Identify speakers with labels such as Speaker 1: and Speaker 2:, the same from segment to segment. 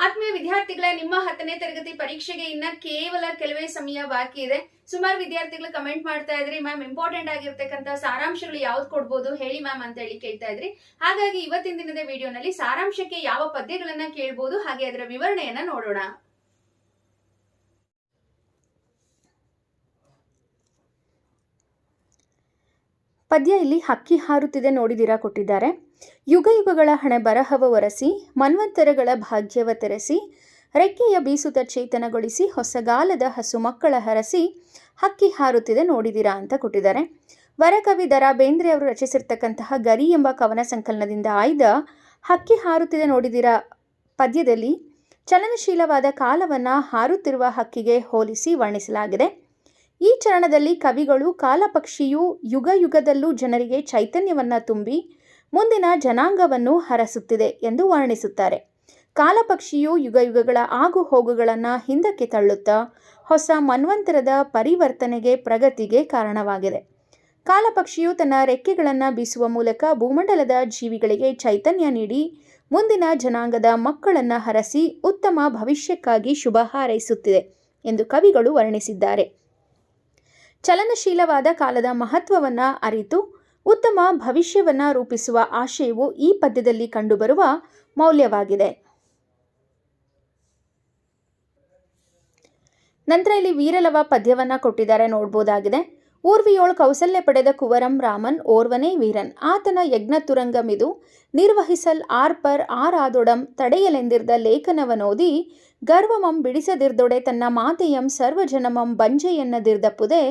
Speaker 1: ಆತ್ಮೀಯ ವಿದ್ಯಾರ್ಥಿಗಳೇ, ನಿಮ್ಮ 10ನೇ ತರಗತಿ ಪರೀಕ್ಷೆಗೆ ಇನ್ನ ಕೇವಲ ಕೆಲವೇ ಸಮಯ ಬಾಕಿ ಇದೆ. ಸುಮಾರು ವಿದ್ಯಾರ್ಥಿಗಳು ಕಮೆಂಟ್ ಮಾಡ್ತಾ ಇದ್ರಿ, ಮ್ಯಾಮ್ ಇಂಪಾರ್ಟೆಂಟ್ ಆಗಿರ್ತಕ್ಕಂಥ ಸಾರಾಂಶಗಳು ಯಾವ್ದು ಕೊಡ್ಬೋದು ಹೇಳಿ ಮ್ಯಾಮ್ ಅಂತ ಹೇಳಿ ಕೇಳ್ತಾ ಇದ್ರಿ. ಹಾಗಾಗಿ ಇವತ್ತಿನ ದಿನದ ವಿಡಿಯೋನಲ್ಲಿ ಸಾರಾಂಶಕ್ಕೆ ಯಾವ ಪದ್ಯಗಳನ್ನ ಕೇಳ್ಬೋದು ಹಾಗೆ ಅದರ ವಿವರಣೆಯನ್ನ ನೋಡೋಣ.
Speaker 2: ಪದ್ಯ ಇಲ್ಲಿ ಹಕ್ಕಿ ಹಾರುತ್ತಿದೆ ನೋಡಿದಿರಾ ಕೊಟ್ಟಿದ್ದಾರೆ. ಯುಗ ಯುಗಗಳ ಹಣೆ ಬರಹವ ಒರೆಸಿ, ಮನ್ವಂತರಗಳ ಭಾಗ್ಯವ ತೆರೆಸಿ, ರೆಕ್ಕೆಯ ಬೀಸುತ್ತ ಚೇತನಗೊಳಿಸಿ, ಹೊಸಗಾಲದ ಹಸು ಮಕ್ಕಳ ಹರಸಿ, ಹಕ್ಕಿ ಹಾರುತ್ತಿದೆ ನೋಡಿದಿರಾ ಅಂತ ಕೊಟ್ಟಿದ್ದಾರೆ. ವರಕವಿ ದ.ರಾ. ಬೇಂದ್ರೆ ಅವರು ರಚಿಸಿರ್ತಕ್ಕಂತಹ ಗರಿ ಎಂಬ ಕವನ ಸಂಕಲನದಿಂದ ಆಯ್ದ ಹಕ್ಕಿ ಹಾರುತ್ತಿದೆ ನೋಡಿದಿರಾ ಪದ್ಯದಲ್ಲಿ ಚಲನಶೀಲವಾದ ಕಾಲವನ್ನು ಹಾರುತ್ತಿರುವ ಹಕ್ಕಿಗೆ ಹೋಲಿಸಿ ವರ್ಣಿಸಲಾಗಿದೆ. ಈ ಚರಣದಲ್ಲಿ ಕವಿಗಳು ಕಾಲಪಕ್ಷಿಯು ಯುಗ ಯುಗದಲ್ಲೂ ಜನರಿಗೆ ಚೈತನ್ಯವನ್ನು ತುಂಬಿ ಮುಂದಿನ ಜನಾಂಗವನ್ನು ಹರಸುತ್ತಿದೆ ಎಂದು ವರ್ಣಿಸುತ್ತಾರೆ. ಕಾಲಪಕ್ಷಿಯು ಯುಗ ಯುಗಗಳ ಆಗು ಹೋಗುಗಳನ್ನು ಹಿಂದಕ್ಕೆ ತಳ್ಳುತ್ತಾ ಹೊಸ ಮನ್ವಂತರದ ಪರಿವರ್ತನೆಗೆ ಪ್ರಗತಿಗೆ ಕಾರಣವಾಗಿದೆ. ಕಾಲಪಕ್ಷಿಯು ತನ್ನ ರೆಕ್ಕೆಗಳನ್ನು ಬೀಸುವ ಮೂಲಕ ಭೂಮಂಡಲದ ಜೀವಿಗಳಿಗೆ ಚೈತನ್ಯ ನೀಡಿ ಮುಂದಿನ ಜನಾಂಗದ ಮಕ್ಕಳನ್ನು ಹರಸಿ ಉತ್ತಮ ಭವಿಷ್ಯಕ್ಕಾಗಿ ಶುಭ ಹಾರೈಸುತ್ತಿದೆ ಎಂದು ಕವಿಗಳು ವರ್ಣಿಸಿದ್ದಾರೆ. ಚಲನಶೀಲವಾದ ಕಾಲದ ಮಹತ್ವವನ್ನು ಅರಿತು ಉತ್ತಮ ಭವಿಷ್ಯವನ್ನು ರೂಪಿಸುವ ಆಶಯವು ಈ ಪದ್ಯದಲ್ಲಿ ಕಂಡುಬರುವ ಮೌಲ್ಯವಾಗಿದೆ. ನಂತರ ಇಲ್ಲಿ ವೀರಲವ ಪದ್ಯವನ್ನು ಕೊಟ್ಟಿದ್ದಾರೆ ನೋಡ್ಬೋದಾಗಿದೆ. ಊರ್ವಿಯೋಳ್ ಕೌಸಲ್ಯ ಪಡೆದ ಕುವರಂ ರಾಮನ್ ಓರ್ವನೇ ವೀರನ್, ಆತನ ಯಜ್ಞ ತುರಂಗಮಿದು ನಿರ್ವಹಿಸಲ್ ಆರ್ಪರ್ ಆರಾದೊಡಂ ತಡೆಯಲೆಂದಿರ್ದ ಲೇಖನವನೋದಿ ಗರ್ವಮಂ ಬಿಡಿಸದಿರ್ದೊಡೆ ತನ್ನ ಮಾತೆಯಂ ಸರ್ವಜನಮಂ ಬಂಜೆಯನ್ನದಿರ್ದಪ್ಪುದೆ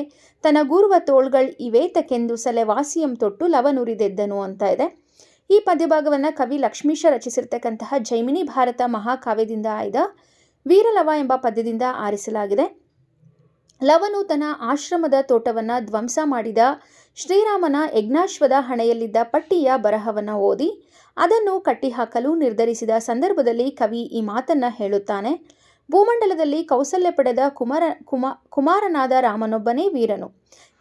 Speaker 2: ತನ್ನ ಗೂರ್ವ ತೋಳ್ಗಳ್ ಇವೇತಕೆಂದು ಸಲೆ ವಾಸಿಯಂ ತೊಟ್ಟು ಲವನುರಿದೆದ್ದನು ಅಂತ ಇದೆ. ಈ ಪದ್ಯಭಾಗವನ್ನು ಕವಿ ಲಕ್ಷ್ಮೀಶ ರಚಿಸಿರ್ತಕ್ಕಂತಹ ಜೈಮಿನಿ ಭಾರತ ಮಹಾಕಾವ್ಯದಿಂದ ಆಯ್ದ ವೀರಲವ ಎಂಬ ಪದ್ಯದಿಂದ ಆರಿಸಲಾಗಿದೆ. ಲವನು ತನ್ನ ಆಶ್ರಮದ ತೋಟವನ್ನು ಧ್ವಂಸ ಮಾಡಿದ ಶ್ರೀರಾಮನ ಯಜ್ಞಾಶ್ವದ ಹಣೆಯಲ್ಲಿದ್ದ ಪಟ್ಟಿಯ ಬರಹವನ್ನು ಓದಿ ಅದನ್ನು ಕಟ್ಟಿಹಾಕಲು ನಿರ್ಧರಿಸಿದ ಸಂದರ್ಭದಲ್ಲಿ ಕವಿ ಈ ಮಾತನ್ನು ಹೇಳುತ್ತಾನೆ. ಭೂಮಂಡಲದಲ್ಲಿ ಕೌಸಲ್ಯ ಪಡೆದ ಕುಮಾರನಾದ ರಾಮನೊಬ್ಬನೇ ವೀರನು.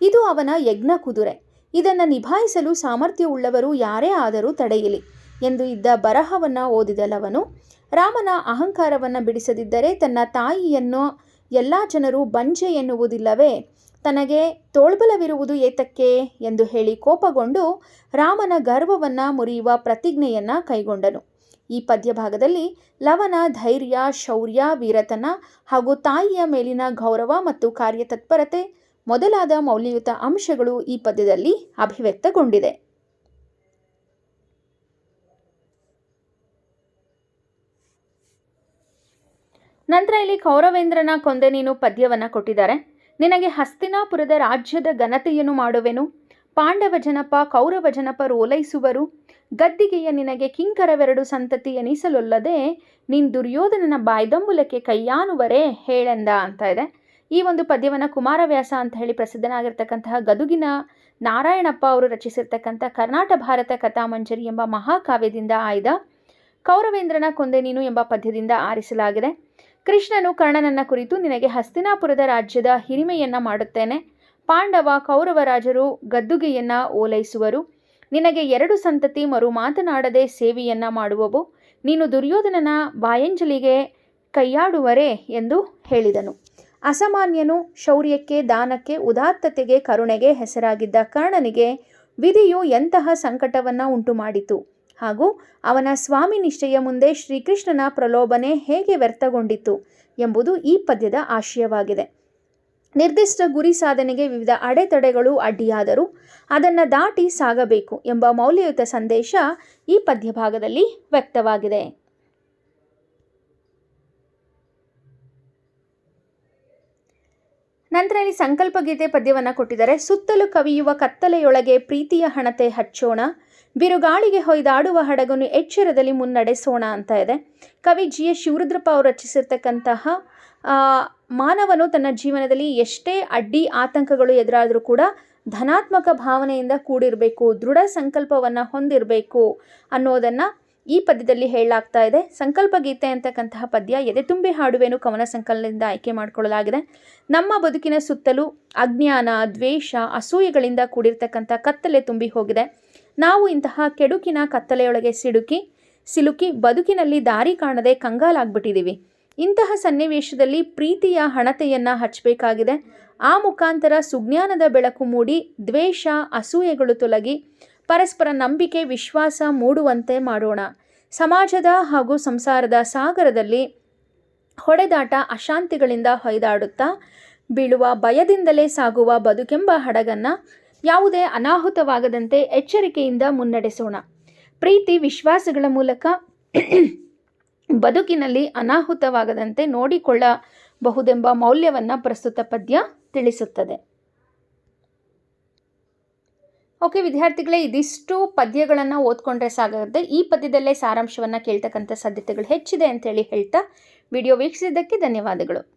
Speaker 2: ಇದು ಅವನ ಯಜ್ಞ ಕುದುರೆ. ಇದನ್ನು ನಿಭಾಯಿಸಲು ಸಾಮರ್ಥ್ಯವುಳ್ಳವರು ಯಾರೇ ಆದರೂ ತಡೆಯಲಿ ಎಂದು ಇದ್ದ ಬರಹವನ್ನು ಓದಿದ ಲವನು ರಾಮನ ಅಹಂಕಾರವನ್ನು ಬಿಡಿಸದಿದ್ದರೆ ತನ್ನ ತಾಯಿಯನ್ನು ಎಲ್ಲ ಜನರು ಬಂಜೆ ಎನ್ನುವುದಿಲ್ಲವೇ, ತನಗೆ ತೋಳ್ಬಲವಿರುವುದು ಏತಕ್ಕೆ ಎಂದು ಹೇಳಿ ಕೋಪಗೊಂಡು ರಾಮನ ಗರ್ವವನ್ನು ಮುರಿಯುವ ಪ್ರತಿಜ್ಞೆಯನ್ನು ಕೈಗೊಂಡನು. ಈ ಪದ್ಯಭಾಗದಲ್ಲಿ ಲವನ ಧೈರ್ಯ, ಶೌರ್ಯ, ವೀರತನ ಹಾಗೂ ತಾಯಿಯ ಮೇಲಿನ ಗೌರವ ಮತ್ತು ಕಾರ್ಯತತ್ಪರತೆ ಮೊದಲಾದ ಮೌಲ್ಯಯುತ ಅಂಶಗಳು ಈ ಪದ್ಯದಲ್ಲಿ ಅಭಿವ್ಯಕ್ತಗೊಂಡಿದೆ. ನಂತರ ಇಲ್ಲಿ ಕೌರವೇಂದ್ರನ ಕೊಂದೆ ನೀನು ಪದ್ಯವನ್ನು ಕೊಟ್ಟಿದ್ದಾರೆ. ನಿನಗೆ ಹಸ್ತಿನಾಪುರದ ರಾಜ್ಯದ ಘನತೆಯನ್ನು ಮಾಡುವೆನು, ಪಾಂಡವ ಜನಪ ಕೌರವ ಜನಪರು ಓಲೈಸುವರು, ಗದ್ದಿಗೆಯ ನಿನಗೆ ಕಿಂಕರವೆರಡು ಸಂತತಿ ಎನಿಸಲೊಲ್ಲದೆ ನೀನು ದುರ್ಯೋಧನನ ಬಾಯ್ದಂಬುಲಕ್ಕೆ ಕೈಯಾನುವರೇ ಹೇಳೆಂದ ಅಂತ ಇದೆ. ಈ ಒಂದು ಪದ್ಯವನ್ನು ಕುಮಾರವ್ಯಾಸ ಅಂತ ಹೇಳಿ ಪ್ರಸಿದ್ಧನಾಗಿರ್ತಕ್ಕಂತಹ ಗದುಗಿನ ನಾರಾಯಣಪ್ಪ ಅವರು ರಚಿಸಿರ್ತಕ್ಕಂಥ ಕರ್ನಾಟ ಭಾರತ ಕಥಾಮಂಜರಿ ಎಂಬ ಮಹಾಕಾವ್ಯದಿಂದ ಆಯ್ದ ಕೌರವೇಂದ್ರನ ಕೊಂದೆ ನೀನು ಎಂಬ ಪದ್ಯದಿಂದ ಆರಿಸಲಾಗಿದೆ. ಕೃಷ್ಣನು ಕರ್ಣನನ್ನ ಕುರಿತು ನಿನಗೆ ಹಸ್ತಿನಾಪುರದ ರಾಜ್ಯದ ಹಿರಿಮೆಯನ್ನು ಮಾಡುತ್ತೇನೆ, ಪಾಂಡವ ಕೌರವ ರಾಜರು ಗದ್ದುಗೆಯನ್ನು ಓಲೈಸುವರು, ನಿನಗೆ 2 ಸಂತತಿ ಮರು ಮಾತನಾಡದೆ ಸೇವೆಯನ್ನು ಮಾಡುವವು, ನೀನು ದುರ್ಯೋಧನನ ಬಾಯಂಜಲಿಗೆ ಕೈಯಾಡುವರೇ ಎಂದು ಹೇಳಿದನು. ಅಸಾಮಾನ್ಯನು, ಶೌರ್ಯಕ್ಕೆ, ದಾನಕ್ಕೆ, ಉದಾತ್ತತೆಗೆ, ಕರುಣೆಗೆ ಹೆಸರಾಗಿದ್ದ ಕರ್ಣನಿಗೆ ವಿಧಿಯು ಎಂತಹ ಸಂಕಟವನ್ನು ಉಂಟು ಮಾಡಿತು ಹಾಗೂ ಅವನ ಸ್ವಾಮಿ ನಿಷ್ಠೆಯ ಮುಂದೆ ಶ್ರೀಕೃಷ್ಣನ ಪ್ರಲೋಭನೆ ಹೇಗೆ ವ್ಯರ್ಥಗೊಂಡಿತು ಎಂಬುದು ಈ ಪದ್ಯದ ಆಶಯವಾಗಿದೆ. ನಿರ್ದಿಷ್ಟ ಗುರಿ ಸಾಧನೆಗೆ ವಿವಿಧ ಅಡೆತಡೆಗಳು ಅಡ್ಡಿಯಾದರೂ ಅದನ್ನು ದಾಟಿ ಸಾಗಬೇಕು ಎಂಬ ಮೌಲ್ಯಯುತ ಸಂದೇಶ ಈ ಪದ್ಯಭಾಗದಲ್ಲಿ ವ್ಯಕ್ತವಾಗಿದೆ. ನಂತರ ಇಲ್ಲಿ ಸಂಕಲ್ಪ ಗೀತೆ ಪದ್ಯವನ್ನು ಕೊಟ್ಟಿದ್ದಾರೆ. ಸುತ್ತಲೂ ಕವಿಯುವ ಕತ್ತಲೆಯೊಳಗೆ ಪ್ರೀತಿಯ ಹಣತೆ ಹಚ್ಚೋಣ, ಬಿರುಗಾಳಿಗೆ ಹೊಯ್ದಾಡುವ ಹಡಗನ್ನು ಎಚ್ಚರದಲ್ಲಿ ಮುನ್ನಡೆಸೋಣ ಅಂತ ಇದೆ. ಕವಿ G.S. ಶಿವರುದ್ರಪ್ಪ ಅವರು ರಚಿಸಿರ್ತಕ್ಕಂತಹ ಮಾನವನು ತನ್ನ ಜೀವನದಲ್ಲಿ ಎಷ್ಟೇ ಅಡ್ಡಿ ಆತಂಕಗಳು ಎದುರಾದರೂ ಕೂಡ ಧನಾತ್ಮಕ ಭಾವನೆಯಿಂದ ಕೂಡಿರಬೇಕು, ದೃಢ ಸಂಕಲ್ಪವನ್ನು ಹೊಂದಿರಬೇಕು ಅನ್ನೋದನ್ನು ಈ ಪದ್ಯದಲ್ಲಿ ಹೇಳಲಾಗ್ತಾ ಇದೆ. ಸಂಕಲ್ಪ ಗೀತೆ ಅಂತಕ್ಕಂತಹ ಪದ್ಯ ಎದೆ ತುಂಬಿ ಹಾಡುವೆನು ಕವನ ಸಂಕಲನದಿಂದ ಆಯ್ಕೆ ಮಾಡಿಕೊಳ್ಳಲಾಗಿದೆ. ನಮ್ಮ ಬದುಕಿನ ಸುತ್ತಲೂ ಅಜ್ಞಾನ, ದ್ವೇಷ, ಅಸೂಯೆಗಳಿಂದ ಕೂಡಿರ್ತಕ್ಕಂಥ ಕತ್ತಲೆ ತುಂಬಿ ಹೋಗಿದೆ. ನಾವು ಇಂತಹ ಕೆಡುಕಿನ ಕತ್ತಲೆಯೊಳಗೆ ಸಿಡುಕಿ ಸಿಲುಕಿ ಬದುಕಿನಲ್ಲಿ ದಾರಿ ಕಾಣದೆ ಕಂಗಾಲಾಗ್ಬಿಟ್ಟಿದ್ದೀವಿ. ಇಂತಹ ಸನ್ನಿವೇಶದಲ್ಲಿ ಪ್ರೀತಿಯ ಹಣತೆಯನ್ನು ಹಚ್ಚಬೇಕಾಗಿದೆ. ಆ ಮುಖಾಂತರ ಸುಜ್ಞಾನದ ಬೆಳಕು ಮೂಡಿ ದ್ವೇಷ ಅಸೂಯೆಗಳು ತೊಲಗಿ ಪರಸ್ಪರ ನಂಬಿಕೆ ವಿಶ್ವಾಸ ಮೂಡುವಂತೆ ಮಾಡೋಣ. ಸಮಾಜದ ಹಾಗೂ ಸಂಸಾರದ ಸಾಗರದಲ್ಲಿ ಹೊಡೆದಾಟ ಅಶಾಂತಿಗಳಿಂದ ಹೊಯ್ದಾಡುತ್ತಾ ಬೀಳುವ ಭಯದಿಂದಲೇ ಸಾಗುವ ಬದುಕೆಂಬ ಹಡಗನ್ನು ಯಾವುದೇ ಅನಾಹುತವಾಗದಂತೆ ಎಚ್ಚರಿಕೆಯಿಂದ ಮುನ್ನಡೆಸೋಣ. ಪ್ರೀತಿ ವಿಶ್ವಾಸಗಳ ಮೂಲಕ ಬದುಕಿನಲ್ಲಿ ಅನಾಹುತವಾಗದಂತೆ ನೋಡಿಕೊಳ್ಳಬಹುದೆಂಬ ಮೌಲ್ಯವನ್ನು ಪ್ರಸ್ತುತ ಪದ್ಯ ತಿಳಿಸುತ್ತದೆ. ಓಕೆ ವಿದ್ಯಾರ್ಥಿಗಳೇ, ಇದಿಷ್ಟು ಪದ್ಯಗಳನ್ನು ಓದ್ಕೊಂಡ್ರೆ ಸಾಗುತ್ತೆ. ಈ ಪದ್ಯದಲ್ಲೇ ಸಾರಾಂಶವನ್ನು ಕೇಳ್ತಕ್ಕಂಥ ಸಾಧ್ಯತೆಗಳು ಹೆಚ್ಚಿದೆ ಅಂತೇಳಿ ಹೇಳ್ತಾ ವಿಡಿಯೋ ವೀಕ್ಷಿಸಿದ್ದಕ್ಕೆ ಧನ್ಯವಾದಗಳು.